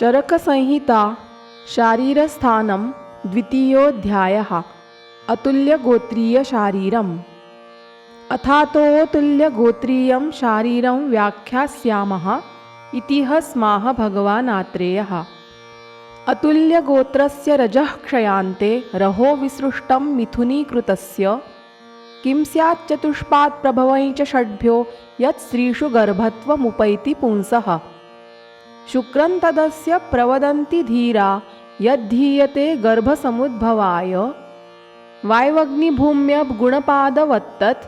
चरकसंहिता शारीरस्थानं द्वितीयोऽध्यायः अतुल्यगोत्रीयशारीरम्। अथातोऽतुल्यगोत्रीयं शारीरं व्याख्यास्यामः इति स्माह भगवान् आत्रेयः। अतुल्यगोत्रस्य रजः क्षयान्ते रहो विसृष्टं मिथुनीकृतस्य किं स्यात् चतुष्पात् प्रभवैः च षड्भ्यो यत् स्त्रीषु गर्भत्वमुपैति पुंसः। शुक्रं तदस्य प्रवदन्ति धीरा यद्धीयते गर्भसमुद्भवाय वायवग्निभूम्यगुणपादवत्तत्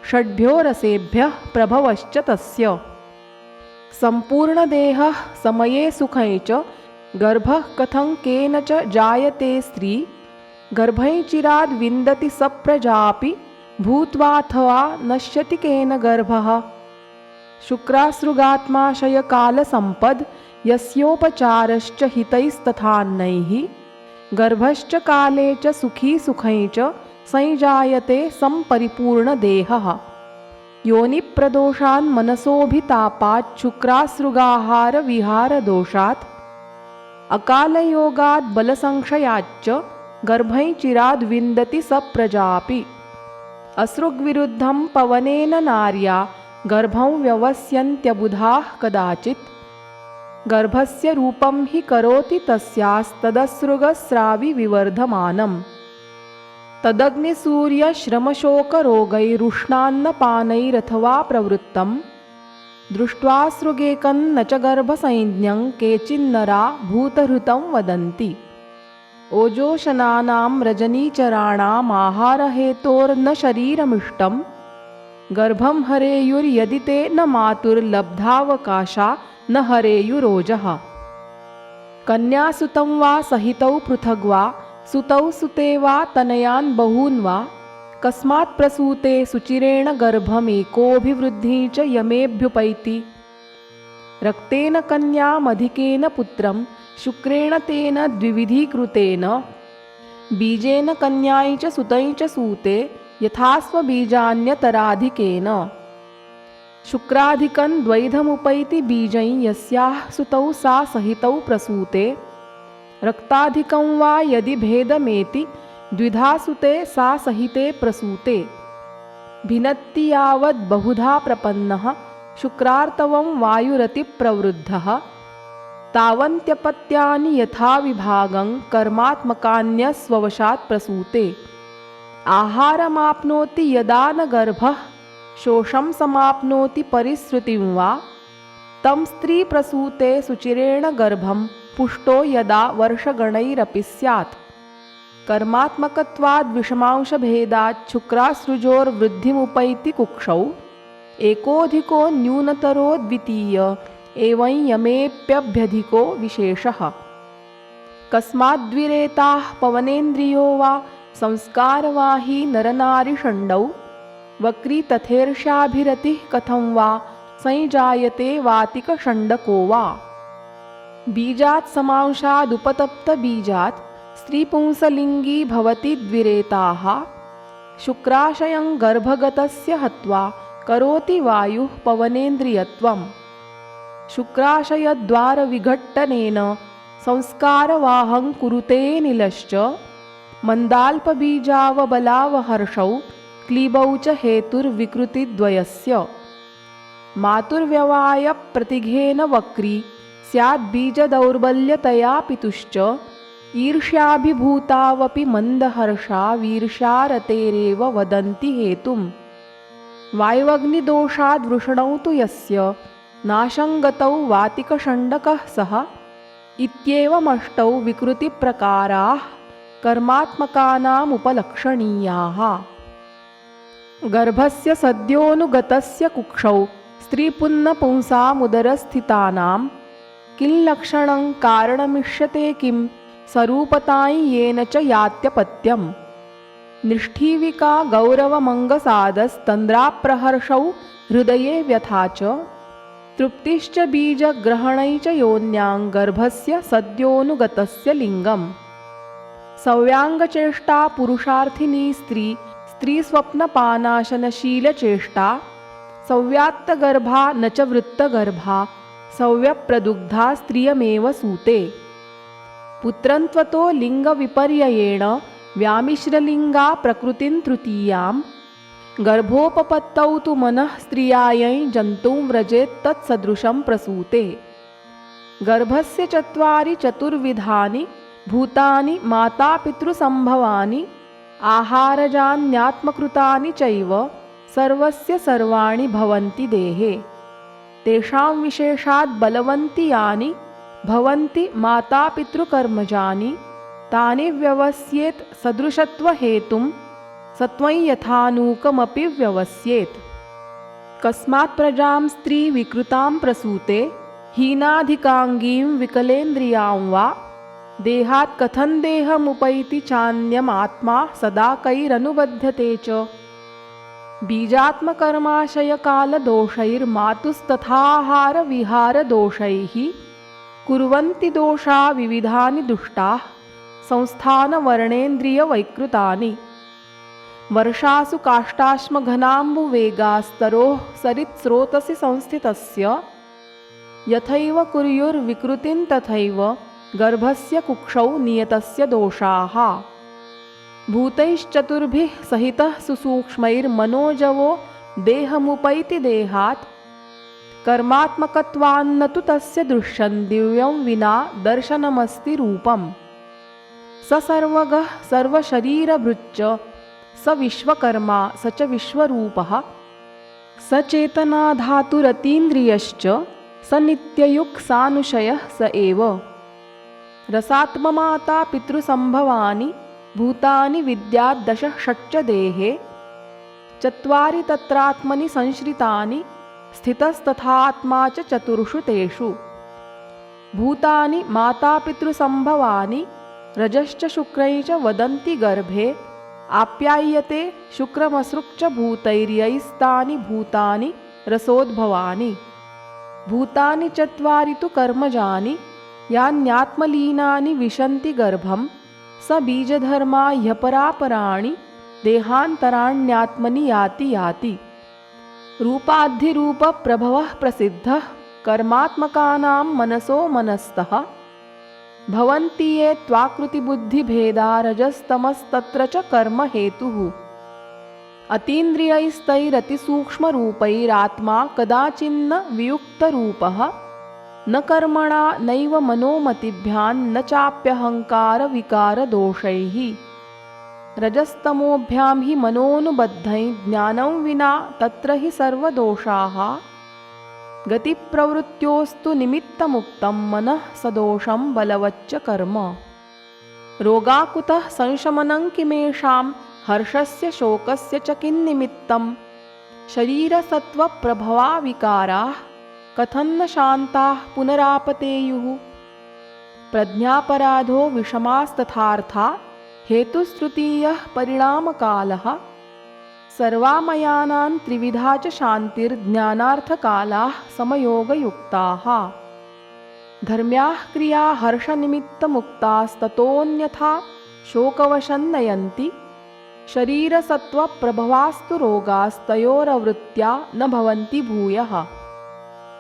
षड्भ्यो रसेभ्यः प्रभवश्च तस्य। सम्पूर्णदेहः समये सुखै च गर्भः कथं केन च जायते स्त्री गर्भैः चिराद् विन्दति सप्रजापि भूत्वाथवा नश्यति केन गर्भः। शुक्रासृगात्माशयकालसम्पद् यस्योपचारश्च हितैस्तथान्नैः गर्भश्च काले च सुखी सुखै च संजायते सम्परिपूर्णदेहः। योनिप्रदोषान् मनसोभितापात् शुक्रासृगाहारविहारदोषात् अकालयोगात् बलसंक्षयाच्च गर्भैः चिराद् विन्दति सप्रजापि। असृग्विरुद्धं पवनेन नार्या गर्भं व्यवस्यन्त्यबुधाः कदाचित् गर्भस्य रूपं हि करोति तस्यास्तदसृगस्राविविवर्धमानम्। तदग्निसूर्यश्रमशोकरोगैरुष्णान्नपानैरथवा प्रवृत्तं दृष्ट्वा सृगेकं न च गर्भसंज्ञं केचिन्नरा भूतहृतं वदन्ति। ओजोशनानां रजनीचराणामाहारहेतोर्न शरीरमिष्टं गर्भं हरेयुर्यदि ते न मातुर्लब्धावकाशा न हरेयुरोजः। कन्यासुतं वा सहितौ पृथग्वा सुतौ सुते वा तनयान् बहून् वा कस्मात् प्रसूते सुचिरेण गर्भमेकोऽभिवृद्धिः च यमेभ्युपैति। रक्तेन कन्यामधिकेन पुत्रं शुक्रेण तेन द्विविधीकृतेन बीजेन कन्यायै च सुतै च सूते यथास्वबीजान्यतराधिकेन। शुक्राधिकं द्वैधमुपैति बीजै यस्याः सुतौ सा सहितौ प्रसूते रक्ताधिकं वा यदि भेदमेति द्विधा सुते सा सहिते प्रसूते। भिनत्ति यावद् बहुधा प्रपन्नः शुक्रार्तवं वायुरतिप्रवृद्धः तावन्त्यपत्यानि यथा विभागं कर्मात्मकान्यस्ववशात् प्रसूते। आहारमाप्नोति यदा न गर्भः शोषं समाप्नोति परिसृतिं वा तं स्त्री प्रसूते सुचिरेण गर्भं पुष्टो यदा वर्षगणैरपि स्यात्। कर्मात्मकत्वाद् विषमांशभेदात् शुक्रासृजोर्वृद्धिमुपैति कुक्षौ एकोऽधिको न्यूनतरो द्वितीय एवं यमेप्यभ्यधिको विशेषः। कस्माद्विरेताः पवनेन्द्रियो वा संस्कारवाही नरनारीषण्डौ वक्री तथेर्षाभिरतिः कथं वा संजायते वातिकषण्डको वा। बीजात् समांशादुपतप्तबीजात् स्त्रीपुंसलिङ्गी भवति द्विरेताः शुक्राशयं गर्भगतस्य हत्वा करोति वायुः पवनेन्द्रियत्वम्। शुक्राशयद्वारविघट्टनेन संस्कारवाहं कुरुते निलश्च मन्दाल्पबीजावबलावहर्षौ क्लीबौ च हेतुर्विकृतिद्वयस्य। मातुर्व्यवायप्रतिघेन वक्री स्याद्बीजदौर्बल्यतया पितुश्च ईर्ष्याभिभूतावपि मन्दहर्षा वीर्ष्यारतेरेव वदन्ति हेतुम्। वायवग्निदोषाद्वृषणौ तु यस्य नाशङ्गतौ वातिकषण्डकः सः इत्येवमष्टौ विकृतिप्रकाराः कर्मात्मकानामुपलक्षणीयाः। गर्भस्य सद्योऽनुगतस्य कुक्षौ स्त्रीपुन्नपुंसामुदरस्थितानां किल्लक्षणं कारणमिष्यते किं सरूपतां येन च यात्यपत्यम्। निष्ठीविका गौरवमङ्गसादस्तन्द्राप्रहर्षौ हृदये व्यथा च तृप्तिश्च बीजग्रहणै च योन्यां गर्भस्य सद्योऽनुगतस्य लिङ्गम्। सव्याङ्गचेष्टा पुरुषार्थिनी स्त्री स्त्रीस्वप्नपानाशनशीलचेष्टा सव्यात्तगर्भा न च वृत्तगर्भा सव्यप्रदुग्धा स्त्रियमेव सूते। पुत्रन्त्वतो लिङ्गविपर्ययेण व्यामिश्रलिङ्गा प्रकृतिं तृतीयां। गर्भोपपत्तौ तु मनः स्त्रियायै जन्तुं व्रजेत् तत्सदृशं प्रसूते। गर्भस्य चत्वारि चतुर्विधानि भूतानि मातापितृसम्भवानि। आहारजान्यात्मकृतानि चैव सर्वस्य सर्वाणि भवन्ति देहे। तेषां विशेषात् बलवन्ति यानि भवन्ति मातापितृकर्मजानि। तानि व्यवस्येत् सदृशत्वहेतुं सत्वं यथानूकमपि व्यवस्येत्। कस्मात् प्रजां स्त्रीविकृतां प्रसूते हीनाधिकाङ्गीं विकलेन्द्रियां वा। देहात् कथं देहमुपैति चान्यमात्मा सदा कैरनुबध्यते च। बीजात्मकर्माशयकालदोषैर्मातुस्तथाहारविहारदोषैः कुर्वन्ति दोषा विविधानि दुष्टाः संस्थानवर्णेन्द्रियवैकृतानि। वर्षासु काष्ठाश्मघनाम्बुवेगास्तरोः सरित्स्रोतसि संस्थितस्य यथैव कुर्युर्विकृतिं तथैव गर्भस्य कुक्षौ नियतस्य दोषाः। भूतैश्चतुर्भिः सहितः सुसूक्ष्मैर्मनोजवो देहमुपैति देहात्। कर्मात्मकत्वान्न तु तस्य दृश्यं दिव्यं विना दर्शनमस्ति रूपम्। स सर्वगः सर्वशरीरभृच्च स विश्वकर्मा स च विश्वरूपः। स चेतनाधातुरतीन्द्रियश्च स नित्ययुक् सानुशयः स एव। रसात्ममाता पितृसम्भवानि भूतानि विद्याद् षट्च देहे। चत्वारि तत्रात्मनि संश्रितानि स्थितस्तथात्मा च चतुर्षु तेषु। भूतानि मातापितृसम्भवानि रजश्च शुक्रैः च वदन्ति गर्भे। आप्यायते शुक्रमसृक् च भूतैर्यैस्तानि भूतानि रसोद्भवानि। भूतानि चत्वारि तु कर्मजानि यान्यात्मलीनानि विशन्ति गर्भं। स बीजधर्मा ह्यपरापराणि देहान्तराण्यात्मनि याति याति। रूपाद्धिरूपप्रभवः प्रसिद्धः कर्मात्मकानां मनसो मनस्तः। भवन्ति ये त्वाकृतिबुद्धिभेदा रजस्तमस्तत्र च कर्म हेतुः। अतीन्द्रियैस्तैरतिसूक्ष्मरूपैरात्मा कदाचिन्न वियुक्तरूपः। न कर्मणा नैव मनोमतिभ्यान्न चाप्यहङ्कारविकारदोषैः। रजस्तमोभ्यां हि मनोनुबद्धैः ज्ञानं विना तत्र हि सर्वदोषाः। गतिप्रवृत्त्योस्तु निमित्तमुक्तं मनः सदोषं बलवच्च कर्म। रोगाकुतः संशमनं किमेषां हर्षस्य शोकस्य च किन्निमित्तं। शरीरसत्त्वप्रभवा विकाराः कथं न शान्ताः पुनरापतेयुः। प्रज्ञापराधो विषमास्तथार्था हेतुस्तृतीयः परिणामकालः। सर्वामयानां त्रिविधा च शान्तिर्ज्ञानार्थकालाः समयोगयुक्ताः। धर्म्याः क्रिया हर्षनिमित्तमुक्तास्ततोऽन्यथा शोकवशं नयन्ति। शरीरसत्त्वप्रभवास्तु रोगास्तयोरवृत्त्या न भवन्ति भूयः।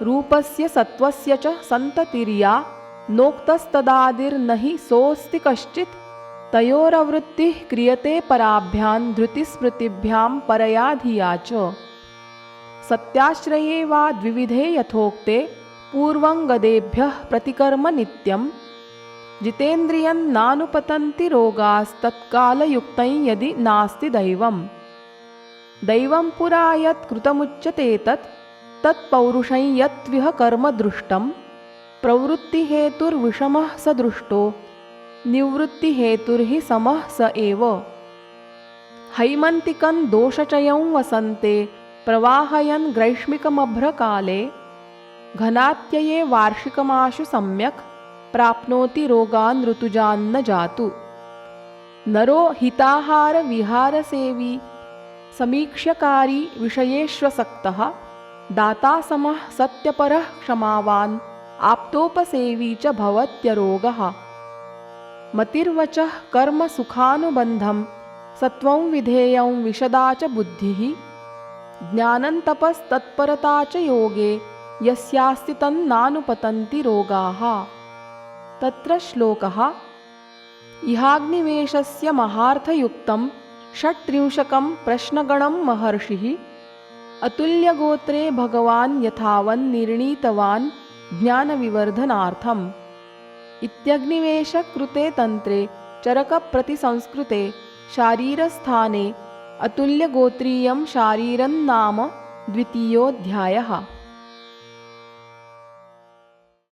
रूपस्य सत्त्वस्य च सन्ततिर्या नोक्तस्तदादिर्न हि सोऽस्ति कश्चित्। तयोरवृत्तिः क्रियते पराभ्यां धृतिस्मृतिभ्यां परया धिया च। सत्याश्रये वा द्विविधे यथोक्ते पूर्वं गदेभ्यः प्रतिकर्म नित्यं। जितेन्द्रियं नानुपतन्ति रोगास्तत्कालयुक्तं यदि नास्ति दैवम्। दैवं पुरा यत् कृतमुच्यते तत्पौरुषं यत्विह कर्म दृष्टं। प्रवृत्तिहेतुर्विषमः स दृष्टो निवृत्तिहेतुर्हि समः स एव। हैमन्तिकं दोषचयं वसन्ते प्रवाहयन् ग्रैष्मिकमभ्रकाले। घनात्यये वार्षिकमाशु सम्यक् प्राप्नोति रोगान् ऋतुजान्न जातु। नरो हिताहारविहारसेवी समीक्ष्यकारी विषयेष्वसक्तः। दाता समः सत्यपरः क्षमावान् आप्तोपसेवी च भवत्यरोगः। मतिर्वचः कर्म सुखानुबन्धं सत्वं विधेयं विशदा च बुद्धिः। ज्ञानं तपस्तत्परता च योगे यस्यास्ति तन्नानुपतन्ति रोगाः। तत्र श्लोकः इहाग्निवेशस्य महार्थयुक्तं षट्त्रिंशकं प्रश्नगणं महर्षिः अतुल्यगोत्रे भगवान् यथावन् निर्णीतवान् ज्ञानविवर्धनार्थम्। इत्यग्निवेशकृते तन्त्रे चरकप्रतिसंस्कृते शारीरस्थाने अतुल्यगोत्रीयं शारीरं नाम द्वितीयोऽध्यायः।